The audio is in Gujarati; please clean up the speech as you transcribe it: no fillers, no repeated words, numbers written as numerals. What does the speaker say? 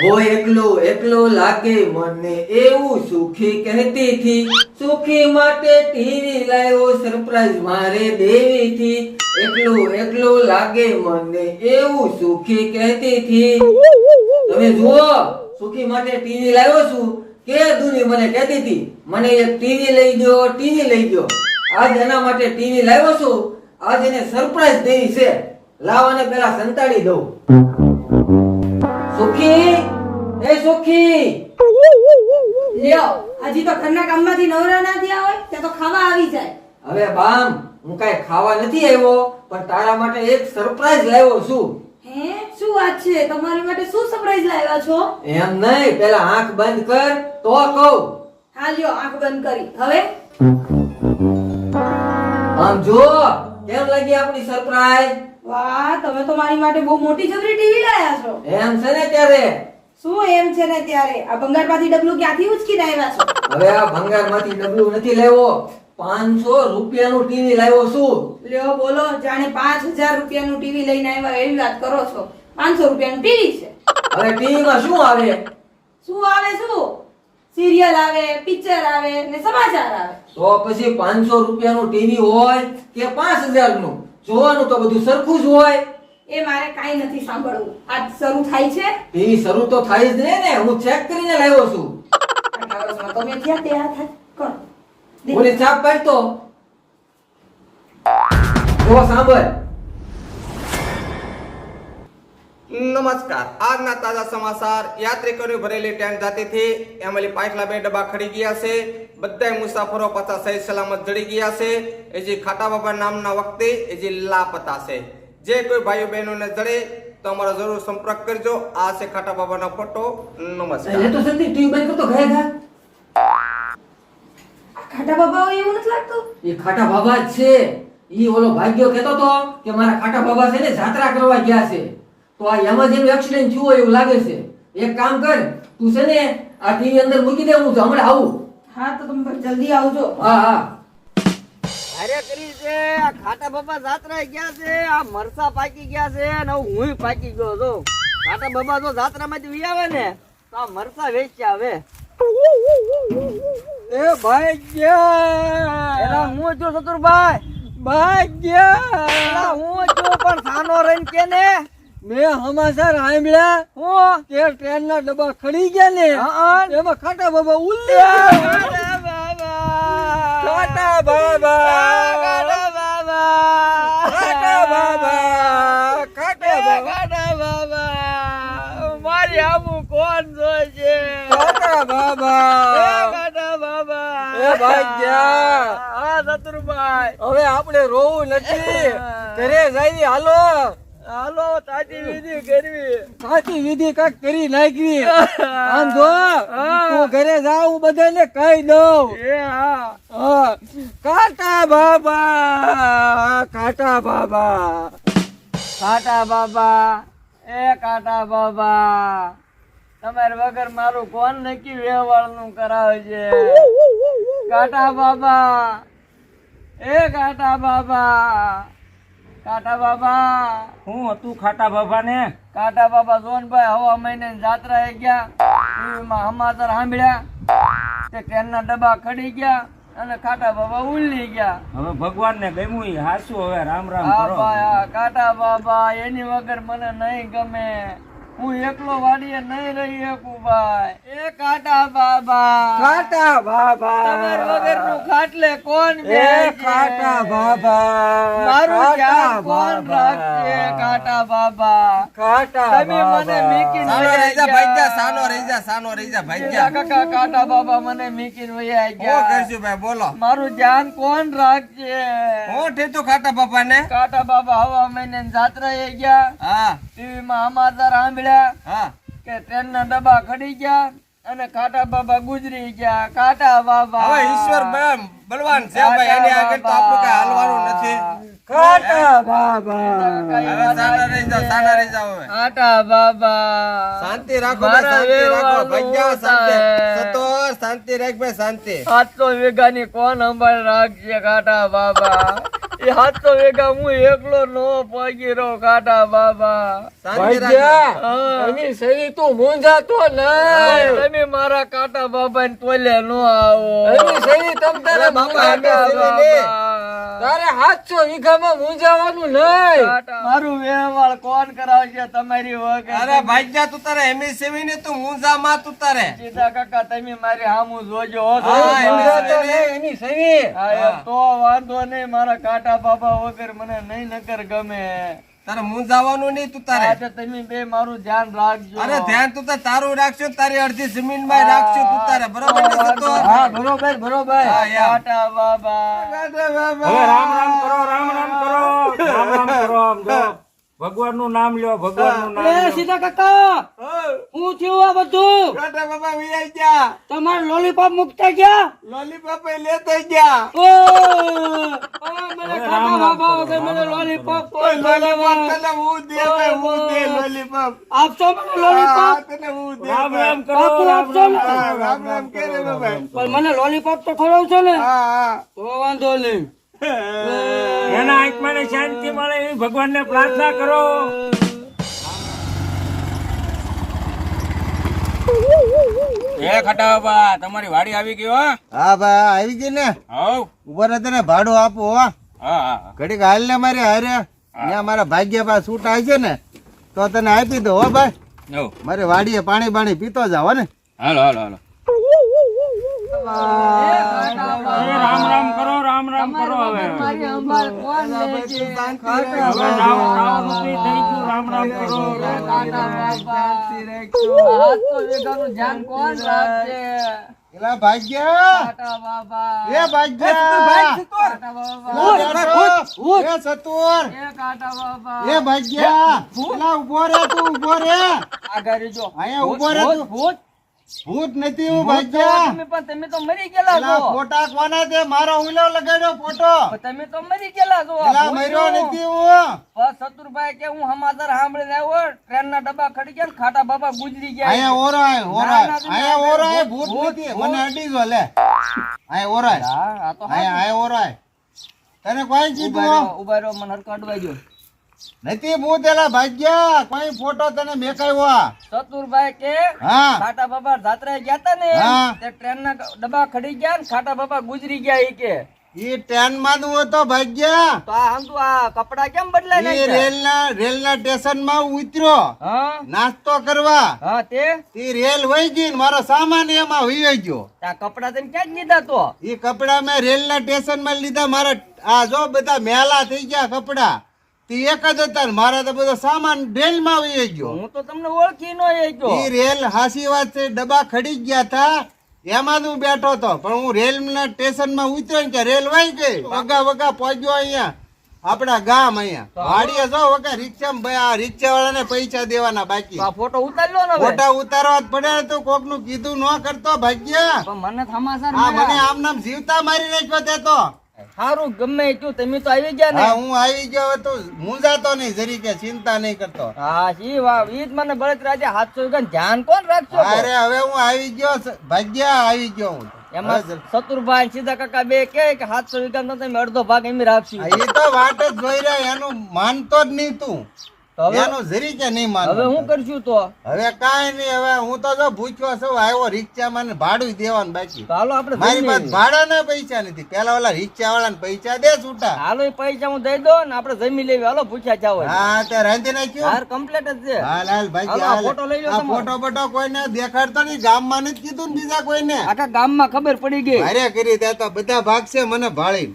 હો એકલો એકલો લાગે મને એવું સુખી કહેતી થી, સુખી માટે ટીવી લાવ્યો સરપ્રાઈઝ મારે દેવી થી. એકલો એકલો લાગે મને એવું સુખી કહેતી થી. તમે જુઓ, સુખી માટે ટીવી લાવ્યો છું કે દુની મને કહેતી હતી મને એક ટીવી લઈ દો, ટીવી લઈ દો. આજ એના માટે ટીવી લાવ્યો છું. આજ એને સરપ્રાઈઝ દેવી છે. લાવવાને પેલા સંતાડી દઉં. સુખી, એ સુખી, લ્યો, હજી તો ઘરના કામમાંથી નવરા ના થયા હોય ત્યાં તો ખાવા આવી જાય. હવે બામ, હું કઈ ખાવા નથી આવ્યો, પણ તારા માટે એક સરપ્રાઈઝ લાવ્યો છું. હે, શું વાત છે? તમારી માટે શું સરપ્રાઈઝ લાવ્યા છો? એમ નહીં, પેલા આંખ બંધ કર તો કહું. હા લ્યો, આંખ બંધ કરી. હવે આમ જો, કેમ લાગી આપણી સરપ્રાઈઝ? વાહ, તમે તો મારી માટે બહુ મોટી જબરી ટીવી લાવ્યા છો. એમ છે ને ત્યારે. શું એમ છે ને ત્યારે? આ ભંગારમાંથી ડબલું ક્યાંથી ઉચકીને આવ્યા છો? હવે આ ભંગારમાંથી ડબલું નથી લાવ્યો, 500 રૂપિયાનું ટીવી લાવ્યો છું. લ્યો બોલો, જાણે 5000 રૂપિયાનું ટીવી લઈને આવ્યા એવી વાત કરો છો. 500 રૂપિયાનું ટીવી છે. હવે ટીવીમાં શું આવે? શું આવે? શું સિરિયલ આવે, પિક્ચર આવે ને સમાચાર આવે. તો પછી 500 રૂપિયાનું ટીવી હોય કે 5000 નું, જોવાનું તો બધું સરખું જ હોય. એ મારે કાઈ નથી સાંભળવું. આજ શરૂ થાય છે. ટીવી શરૂ તો થાય જ ને. હું ચેક કરીને લાવ્યો છું. આ કાગળમાં તમે જ્યાં તે હાથ કરો. ઓલી છાપ પાડતો. જો સાંભળ. નમસ્કાર, આજના તાજા સમાચાર. યાત્રિકોની ભરેલી ટ્રેન જાતી થી એમાંથી પાછલા 2 ડબ્બા ખડી ગયા છે. બધાય મુસાફરો પાછા સહી સલામત જડી ગયા છે. એજી ખાટા બાબા નામના વ્યક્તિ એજી લાપતા છે. જે કોઈ ભાઈઓ બહેનોને જડે તો અમારો જરૂર સંપર્ક કરજો. આ છે ખાટા બાબાનો ફોટો. નમસ્કાર. એટલે તો સંદીપ ટીવી બંધ કરતો ગયા ગયા. ખાટા બાબા હોય એવું નથી લાગતું. એ ખાટા બાબા જ છે. ઈ ઓલો ભાગ્યો કહેતો તો કે મારા ખાટા બાબા છે ને જાત્રા કરવા ગયા છે. તો આ એમાં જેનું એક્સિડન્ટ થયું હોય એવું લાગે છે. એક કામ કર, તું છે ને આ ટીવી અંદર મૂકી દે, હું હમણાં આવું. હા તો તમે જલ્દી આવજો. હા હા. અરે કરી છે આ ખાટા બાબા જાત્રા ગયા છે. આ મરસા પાકી ગયા છે અને હું પાકી ગયો છું. ખાટા બાબા જો જાત્રામાંથી વી આવે ને તો આ મરસા વેચ્યા હવે. એ ભાઈ ગયા એલા હું જો સતુરભાઈ ભાઈ ગયા એલા હું જો પણ સાનો રહીને કે ને મેં સમાચાર સાંભળ્યા હું કે ટ્રેન ના ડબ્બા ખડી ગયા ને એમાં ખાટા બાબા ઉલ્યા. ખાટા બાબા ખાટા બાબા ખાટા બાબા ખાટા બાબા મારી આબુ કોણ જોશે? ખાટા બાબા ખાટા બાબા એ ભાગ્યા. હા સતુરભાઈ, હવે આપણે રોવું નથી, ઘરે જઈ હાલો. હાલો, તાતી વિધિ કરવી. તાતી વિધિ કાક કરી નાખવી. આમ જો તું ઘરે જા, હું બધાને કહી દઉં. એ હા હા. કાટા બાબા કાટા બાબા કાટા બાબા એ કાટા બાબા, તમારે વગર મારું કોણ નક્કી વ્યવહારનું કરાવે છે? કાટા બાબા એ કાટા બાબા કાટા બાબા. હું હતું ખાટા બાબા ને? કાટા બાબા જોનભાઈ હવા મહિને જાત્રા એ ગયા. ટીવીમાં સમાચાર સાંભળ્યા તે ટ્રેનના ડબ્બા ખડી ગયા અને ખાટા બાબા ઉલ્લી ગયા. હવે ભગવાન ને ગમ્યું ઈ હાસુ. હવે રામ રામ હા કરો. ભાઈ, હા કાટા બાબા, એની વગર મને નહીં ગમે. હું એકલો વાડીએ નહીં રહી શકું ભાઈ. એ કાટા બાબા ખાટા બાબા. તમાર વગરનું ખાટલે કોણ એ બેસે? ખાટા બાબા. મારું ધ્યાન કોણ બાબા. રાખશે? કાટા બાબા, ખાટા તમે મને મીકીને સાનો વયા રહી જા ગયા. ભાગ્યા, સાનો રહી જા, સાનો રહી જા ભાગ્યા. કાકા કાટા બાબા મને મીકીને વયા હું ગયા. કરશું ભાઈ, બોલો. મારું ધ્યાન કોણ રાખશે? હું ઠેતું ખાટા બાપા ને? કાટા બાબા હવા મહિને જાત્રા એ ગયા. હા ટીવીમાં સમાચાર સાંભળ્યા હા. કે ટ્રેન ના ડબ્બા ખડી ગયા અને કાટા બાબા ગુજરી ગયા. કાટા બાબા, હવે ઈશ્વર બળવાન છે ભાઈ, એની આગળ તો આપણું કઈ હાલવાનું નથી. ખાટા બાબા. હવે સાના રહી જાઓ, સાના રહી જાઓ. હવે કાટા બાબા, શાંતિ રાખો ભાઈ, મારા શાંતિ રાખો વ્યવહારનું ભાગ્યા. શાંતિ થાય. સતોર શાંતિ રાખ ભાઈ, શાંતિ. 700 વીઘાની કોણ સંભાળ રાખશે? કાટા બાબા, એ 700 વીઘા હું એકલો નો પહોંચી રહ્યો કાટા બાબા. ભાગ્યા એની સહી તું મૂંઝાતો નહીં. તમે મારા કાટા બાબા ને તોલે નો આવો. એની સહી તમ તારા બાપા કાટા હાથે સેવી લે. બાબા. તારે 700 વીઘામાં મૂંઝાવાનું નહીં. મારું વ્યવહાર કોણ કરાવશે તમારી વગર? અરે ભાગ્યા તું તારે એમી સેવી ને તું મુંજા માં તું તારે સીધા કાકા તમે મારી હામું જોજો હો. હા, એની મૂંઝાતો સહી. નહીં, એની સહી. હા, એમ તો વાંધો નહીં. મારા કાટા બાબા વગર મને નહીં નકર ગમે. તારે મુંજાવાનું નહીં તું તારે આજે તમે બે મારું ધ્યાન રાખજો. અરે ધ્યાન તું તારું રાખજો તારી અડધી જમીન માં રાખજો તું તારે બરોબર ને સતો? હા, બરોબર બરોબર. હા, યા. કાટા બાબા. હવે રામ રામ કરો રામ રામ કરો રામ રામ કરો આમ જો ભગવાન નું નામ લ્યો ભગવાન નું નામ લ્યો. સીધા કાકા હું થયું આ બધું? કાટા બાબા વિયાઈ ગયા તમારે લોલીપોપ મુકતા ગયા? લોલીપોપ લેતા ગયા મને કાકા બાબા વગર મને લોલીપોપ કોઈ લોલીપોપ તને હું દે ભાઈ, હું દે લોલીપોપ આપશો મને લોલીપોપ? તને હું દે રામ રામ કરો બાપુ રામ આપશો ને? હા, રામ રામ કે રે બાબા પણ મને લોલીપોપ તો ખવડાવશો ને? હા હા તો વાંધો નહીં. એના આત્માને શાંતિ મળે એવી ભગવાનને પ્રાર્થના કરો. એ ખાટા બાબા તમારી વાડી આવી ગઈ હો. હા ભાઈ આવી ગઈ ને હવ ઉપર તને ભાડું આપું હો. હા હા ઘડીક હાલ ને મારે હારે ત્યાં મારા ભાગ્ય પાસે છૂટ આવી છે ને તો તને આપી દો હો ભાઈ. હવ મારે વાડીએ પાણી બાણી પીતો જાવ હો ને. હાલો હાલો હાલો એ રામ રામ કરો રામ રામ કરો હવે હવે રામ રામ રૂપી થઈ ગયું રામ રામ કરો એલા ભાગ્ય એ ભાગ્ય એ સતુર એ ભાગ્ય એલા ઉભો રે તું ઉભો રે અહીંયા ઉભો રે તું ભૂત નથી હું ભાગ્ય તમે તો મરી ગયેલા એલા છો. ફોટા કોના તે મારો ઉલો લગાડ્યો ફોટો તમે તો મરી ગયેલા છો. એલા મર્યો નથી હું બસ સતુરભાઈ કે હું સમાચાર સાંભળીને આવ્યો ટ્રેન ના ડબ્બા ખડી ગયા ને ખાટા બાબા ગુજરી ગયા. અહીંયા ઓરાય ઓરાય અહીંયા ઓરાય ભૂત નથી મને અડી જો લે અહીંયા ઓરાય હા, આ તો અહીંયા ઓરાય તને કોઈ કીધું ઉભા રહ્યો મને હરકો અડવાઈ ગયો. નથી ભૂત એલા ભાગ્યા કોઈ ફોટો તને મેકાવ્યો સતુરભાઈ કે હા ખાટા બાબા જાત્રા ગયા તા ને હા. તે ટ્રેન ના ડબ્બા ખડી ગયા ને ખાટા બાબા ગુજરી ગયા ઈ કે. ઈ ટ્રેન માં નું હતો ભાગ્યા તો આ આમ તો આ કપડા કેમ બદલાય ઈ રેલ ના સ્ટેશન માં ઉતર્યો હા નાસ્તો કરવા હા તે ઈ રેલ વહી ગઈ ને મારો સામાન એમાં વહી ગયો આ કપડા તમે ક્યાં જ લીધા તો? ઈ કપડા મેં રેલ ના સ્ટેશન માં લીધા મારા આ જો બધા મેલા થઈ ગયા કપડા તી એક જ હતા ને મારા તો બધો સામાન રેલ માં વહી ગયો હું તો તમને ઓળખી નો ગયો. ઈ રેલ હાસી વાત છે ડબ્બા ખડી ગયા હતા એમાં જ હું બેઠો હતો પણ હું રેલ ના સ્ટેશન માં ઉતર્યો ને કે રેલ વહી ગઈ વગા વગા પહોંચ્યો અહીંયા આપડા ગામ અહીંયા વાડીએ જો વગા રિક્ષા રિક્ષા વાળાને પૈસા દેવાના બાકી તો આ ફોટો ઉતારી લો ને હવે. ફોટા ઉતારવા જ પડે ને તો કોક નું કીધું ન કરતો ભાગ્યા પણ મને સમાચાર આ મને મળ્યા. આમ નામ જીવતા મારી નાખ્યો તે તો સારું ગમે એટલું તમે તો આવી ગયા ને. હા હું આવી ગયો તો મૂંઝાતો નહીં જરી કે ચિંતા નહીં કરતો હા જી વાહ ઈ જ મને બળતરા છે 700 વીઘા ધ્યાન કોણ રાખશો? અરે હવે હું આવી ગયો ભાગ્યા આવી ગયો હું એમાં સતુરભાઈ સીધા કાકા બે કે 700 વીઘા તમે અડધો ભાગ એમ રાખશું. એ તો વાટ જ જોઈ રહ્યા એનું માનતો જ નહીં તું તો હવે એનું જરી કે નહીં માનતો હવે હું કરશું તો? હવે કાંઈ નહીં હવે હું તો જો ભૂખ્યો છું આવ્યો રિક્ષામાં ને ભાડું દેવાનું બાકી તો હાલો આપણે મારી જમીએ. પાસે ભાડાના પૈસા નથી પેલા ઓલા રિક્ષા વાળાને પૈસા દે છૂટા હાલો એ પૈસા હું દઈ દો ને આપણે જમી લેવી. હાલો પૂછ્યા જાવ હા તે રાંધી નાખ્યું હાર કમ્પ્લીટ જ છે. હાલ હાલ ભાઈ હાલો, આ ફોટો લઈ લો આ તમારો. ફોટો બોટો કોઈને દેખાડતો નહીં ગામમાં નથી કીધું ને બીજા કોઈને આખા ગામમાં ખબર પડી ગઈ. ભારે કરી દે તો બધા ભાગ છે મને ભાળી